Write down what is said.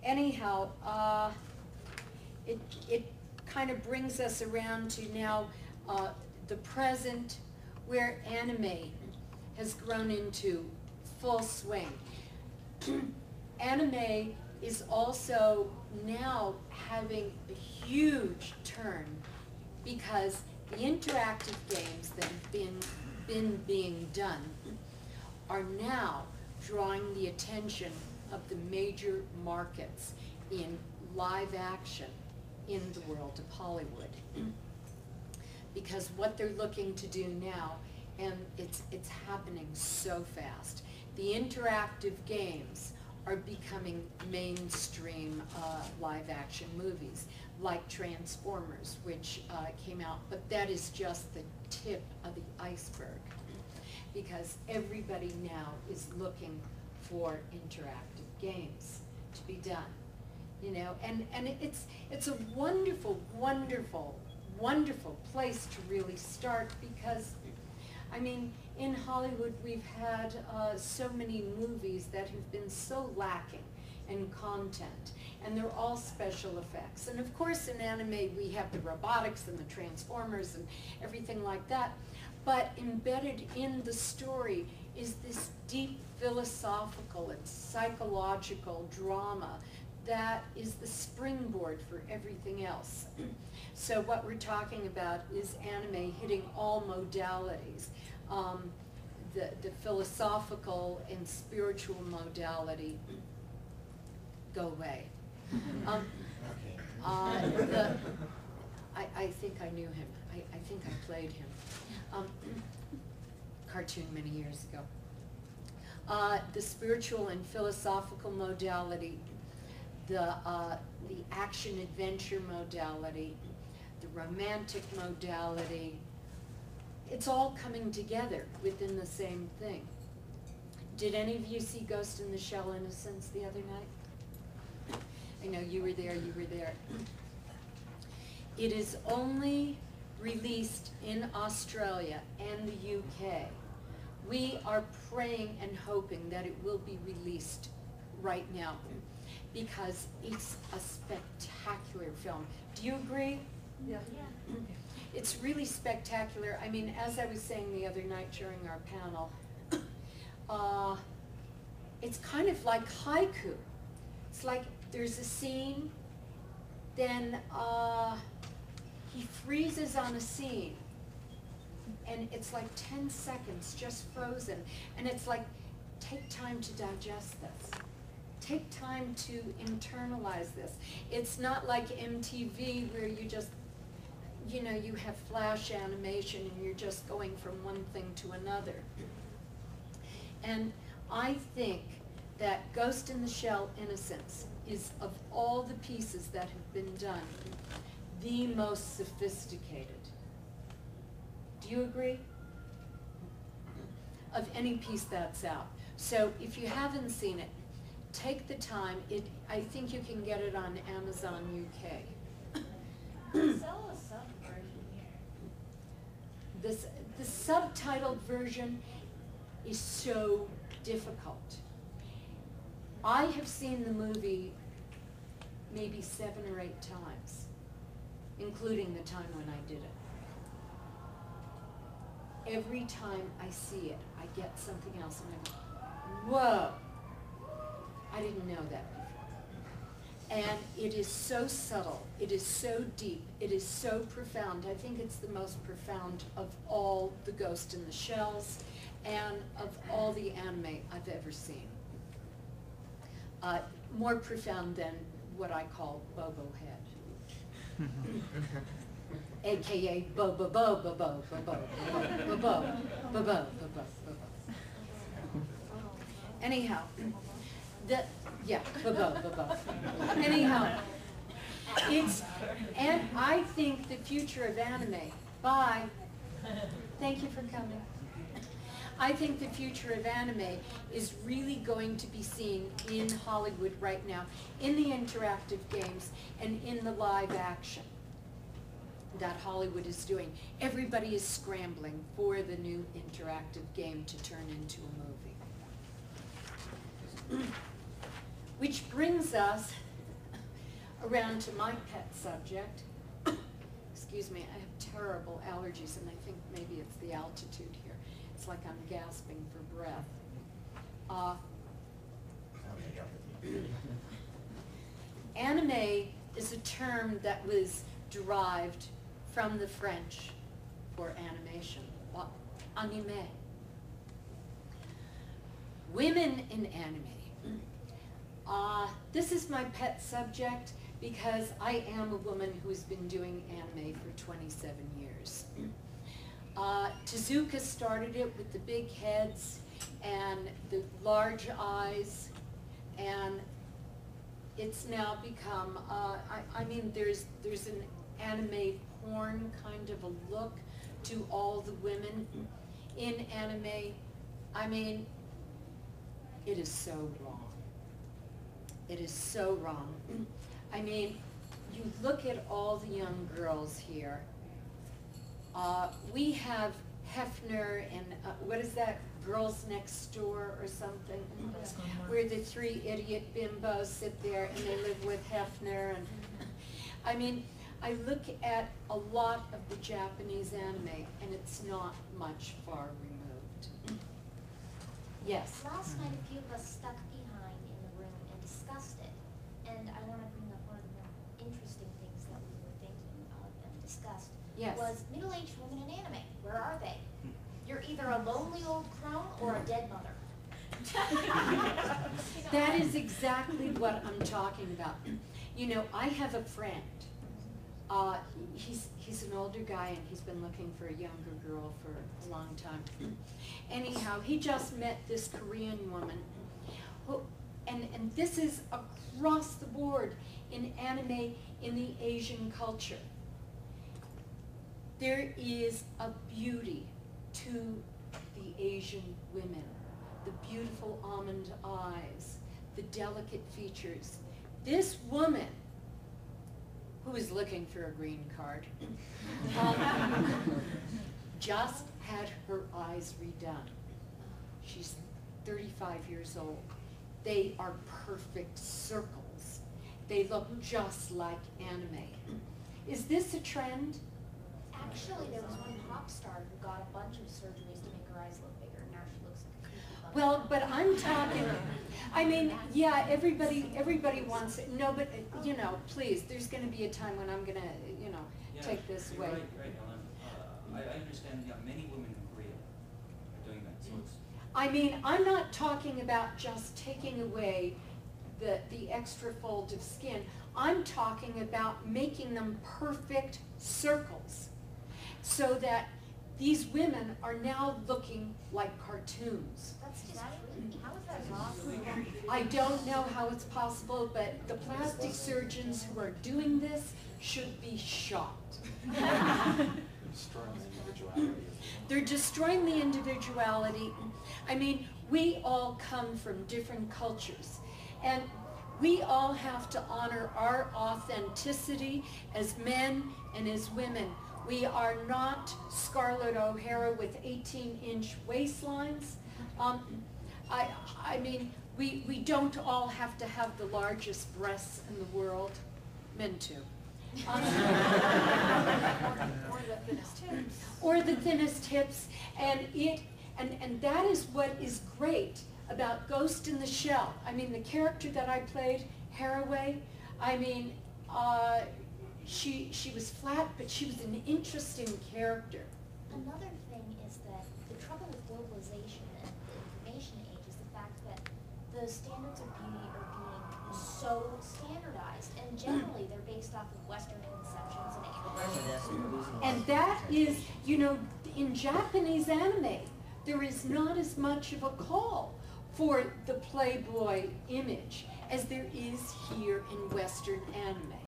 anyhow, it kind of brings us around to now the present, where anime has grown into full swing. Anime is also now having a huge turn because the interactive games that have been being done are now drawing the attention of the major markets in live action in the world of Hollywood. Because what they're looking to do now, and it's happening so fast, the interactive games are becoming mainstream live action movies, like Transformers, which came out, but that is just the tip of the iceberg, because everybody now is looking for interactive games to be done, you know, and it's a wonderful, wonderful, wonderful place to really start, because, I mean, in Hollywood we've had so many movies that have been so lacking in content, and they're all special effects. And of course in anime we have the robotics and the Transformers and everything like that, but embedded in the story is this deep philosophical and psychological drama that is the springboard for everything else. So what we're talking about is anime hitting all modalities. The philosophical and spiritual modality go away. I think I knew him. I think I played him. Cartoon many years ago. The spiritual and philosophical modality, the action-adventure modality, the romantic modality, it's all coming together within the same thing. Did any of you see Ghost in the Shell Innocence the other night? I know you were there, you were there. It is only released in Australia and the UK. We are praying and hoping that it will be released right now, because it's a spectacular film. Do you agree? Yeah. It's really spectacular. I mean, as I was saying the other night during our panel, it's kind of like haiku. It's like there's a scene, then he freezes on a scene, and it's like 10 seconds just frozen, and it's like, take time to digest this. Take time to internalize this. It's not like MTV where you just, you know, you have flash animation and you're just going from one thing to another. And I think that Ghost in the Shell Innocence is, of all the pieces that have been done, the most sophisticated. Do you agree? Of any piece that's out. So if you haven't seen it, take the time. I think you can get it on Amazon UK. Sell a sub version here. The subtitled version is so difficult. I have seen the movie maybe 7 or 8 times, including the time when I did it. Every time I see it, I get something else, and I go, whoa, I didn't know that before. And it is so subtle, it is so deep, it is so profound. I think it's the most profound of all the Ghost in the Shells and of all the anime I've ever seen. More profound than what I call Bobo Head. AKA Bobo Bobo Bobo Bobo Bobo Bobo Bobo Bobo. Anyhow, Bobo. Anyhow, and I think the future of anime, bye. Thank you for coming. I think the future of anime is really going to be seen in Hollywood right now, in the interactive games and in the live action that Hollywood is doing. Everybody is scrambling for the new interactive game to turn into a movie. Which brings us around to my pet subject. Excuse me, I have terrible allergies, and I think maybe it's the altitude here. It's like I'm gasping for breath. Anime is a term that was derived from the French for animation, anime. Women in anime. This is my pet subject because I am a woman who's been doing anime for 27 years. Tezuka started it with the big heads and the large eyes, and it's now become, I mean, there's an anime porn kind of a look to all the women in anime. I mean, it is so wrong. It is so wrong. I mean, you look at all the young girls here. We have Hefner and what is that, Girls Next Door or something, where the three idiot bimbos sit there and they live with Hefner. And I mean, I look at a lot of the Japanese anime and it's not much far removed. Yes? Last night, a few of us stuck behind in the room and discussed it. And I want to bring up one of the more interesting things that we were thinking of and discussed. Yes. Was middle-aged women in anime. Where are they? You're either a lonely old crone or a dead mother. That is exactly what I'm talking about. You know, I have a friend. He's an older guy and he's been looking for a younger girl for a long time. Anyhow, he just met this Korean woman who, and this is across the board in anime in the Asian culture. There is a beauty to the Asian women, the beautiful almond eyes, the delicate features. This woman, who is looking for a green card, just had her eyes redone. She's 35 years old. They are perfect circles. They look just like anime. Is this a trend? Actually, there was one pop star who got a bunch of surgeries to make her eyes look bigger, and now she looks like a creepy bunny. Well, but I'm talking, I mean, yeah, everybody wants it. No, but, you know, please, there's going to be a time when I'm going to, you know, take this away. Right, Ellyn. I understand many women in Korea are doing that. So it's I mean, I'm not talking about just taking away the extra fold of skin. I'm talking about making them perfect circles so that these women are now looking like cartoons. That's just creepy. How is that possible? I don't know how it's possible, but the plastic surgeons who are doing this should be shot. Destroying the individuality. They're destroying the individuality. I mean, we all come from different cultures, and we all have to honor our authenticity as men and as women. We are not Scarlett O'Hara with 18-inch waistlines. I mean, we don't all have to have the largest breasts in the world. Men too. Or the thinnest hips. Or the thinnest hips. And that is what is great about Ghost in the Shell. I mean, the character that I played, Haraway, I mean, she was flat, but she was an interesting character. Another thing is that the trouble with globalization and the information age is the fact that the standards of beauty are being so standardized, and generally they're based off of Western conceptions and And that is, you know, in Japanese anime, there is not as much of a call for the Playboy image as there is here in Western anime.